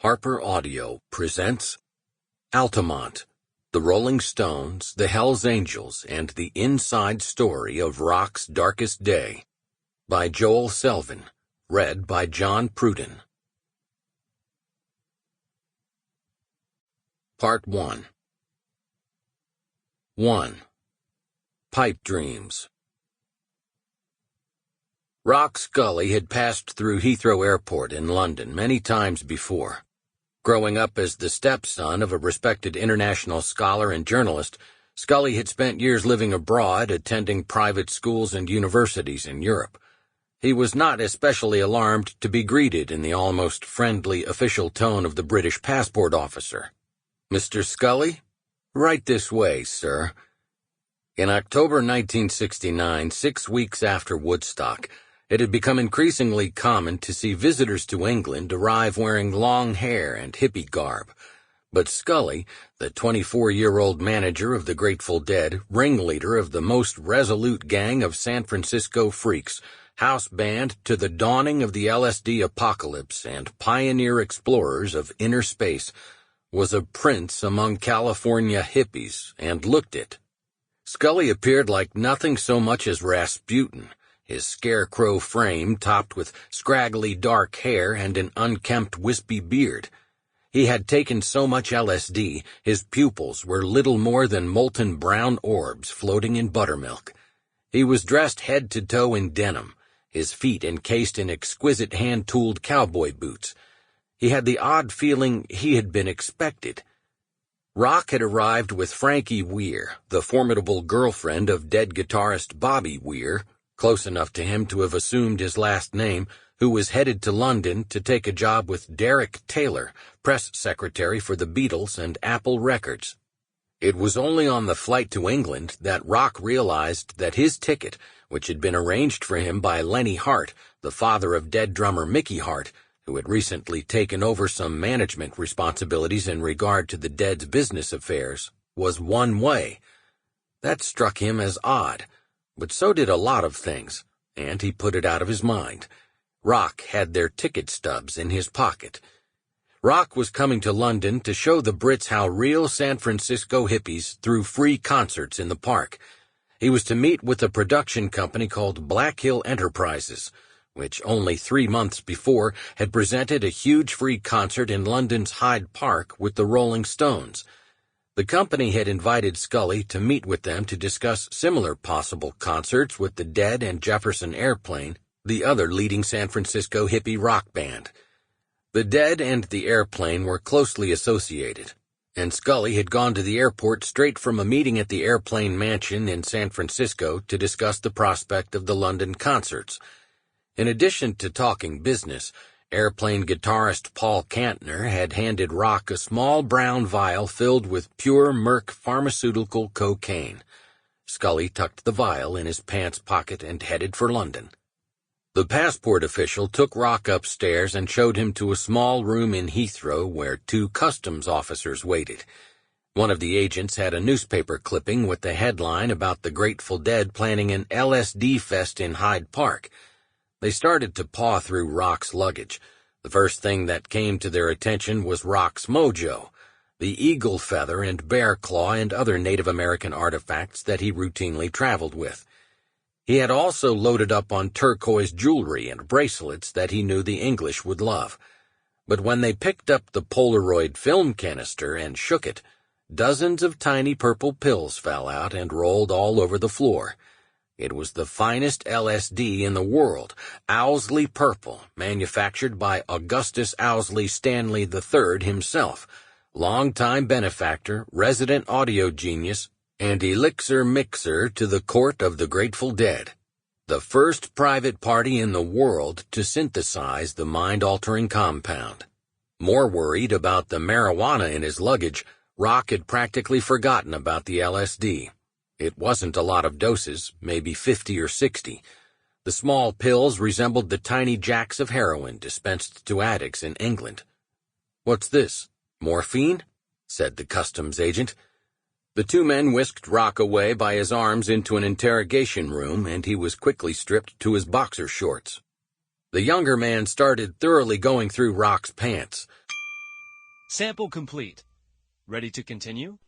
Harper Audio presents Altamont, The Rolling Stones, The Hells Angels, and the Inside Story of Rock's Darkest Day by Joel Selvin, read by Pruden. Part 1. 1. Pipe Dreams. Rock Scully had passed through Heathrow Airport in London many times before. Growing up as the stepson of a respected international scholar and journalist, Scully had spent years living abroad, attending private schools and universities in Europe. He was not especially alarmed to be greeted in the almost friendly official tone of the British passport officer. "Mr. Scully? Right this way, sir." In October 1969, 6 weeks after Woodstock, it had become increasingly common to see visitors to England arrive wearing long hair and hippie garb. But Scully, the 24-year-old manager of the Grateful Dead, ringleader of the most resolute gang of San Francisco freaks, house band to the dawning of the LSD apocalypse and pioneer explorers of inner space, was a prince among California hippies and looked it. Scully appeared like nothing so much as Rasputin, his scarecrow frame topped with scraggly dark hair and an unkempt wispy beard. He had taken so much LSD, his pupils were little more than molten brown orbs floating in buttermilk. He was dressed head to toe in denim, his feet encased in exquisite hand-tooled cowboy boots. He had the odd feeling he had been expected. Rock had arrived with Frankie Weir, the formidable girlfriend of dead guitarist Bobby Weir, close enough to him to have assumed his last name, who was headed to London to take a job with Derek Taylor, press secretary for the Beatles and Apple Records. It was only on the flight to England that Rock realized that his ticket, which had been arranged for him by Lenny Hart, the father of dead drummer Mickey Hart, who had recently taken over some management responsibilities in regard to the Dead's business affairs, was one way. That struck him as odd, but so did a lot of things, and he put it out of his mind. Rock had their ticket stubs in his pocket. Rock was coming to London to show the Brits how real San Francisco hippies threw free concerts in the park. He was to meet with a production company called Black Hill Enterprises, which only 3 months before had presented a huge free concert in London's Hyde Park with the Rolling Stones. The company had invited Scully to meet with them to discuss similar possible concerts with the Dead and Jefferson Airplane, the other leading San Francisco hippie rock band. The Dead and the Airplane were closely associated, and Scully had gone to the airport straight from a meeting at the Airplane Mansion in San Francisco to discuss the prospect of the London concerts. In addition to talking business, Airplane guitarist Paul Kantner had handed Rock a small brown vial filled with pure Merck pharmaceutical cocaine. Scully tucked the vial in his pants pocket and headed for London. The passport official took Rock upstairs and showed him to a small room in Heathrow where 2 customs officers waited. One of the agents had a newspaper clipping with the headline about the Grateful Dead planning an LSD fest in Hyde Park. They started to paw through Rock's luggage. The first thing that came to their attention was Rock's mojo, the eagle feather and bear claw and other Native American artifacts that he routinely traveled with. He had also loaded up on turquoise jewelry and bracelets that he knew the English would love. But when they picked up the Polaroid film canister and shook it, dozens of tiny purple pills fell out and rolled all over the floor. It was the finest LSD in the world, Owsley Purple, manufactured by Augustus Owsley Stanley III himself, longtime benefactor, resident audio genius, and elixir mixer to the court of the Grateful Dead. The first private party in the world to synthesize the mind-altering compound. More worried about the marijuana in his luggage, Rock had practically forgotten about the LSD. It wasn't a lot of doses, maybe 50 or 60. The small pills resembled the tiny jacks of heroin dispensed to addicts in England. "What's this? Morphine?" said the customs agent. The 2 men whisked Rock away by his arms into an interrogation room, and he was quickly stripped to his boxer shorts. The younger man started thoroughly going through Rock's pants. Sample complete. Ready to continue?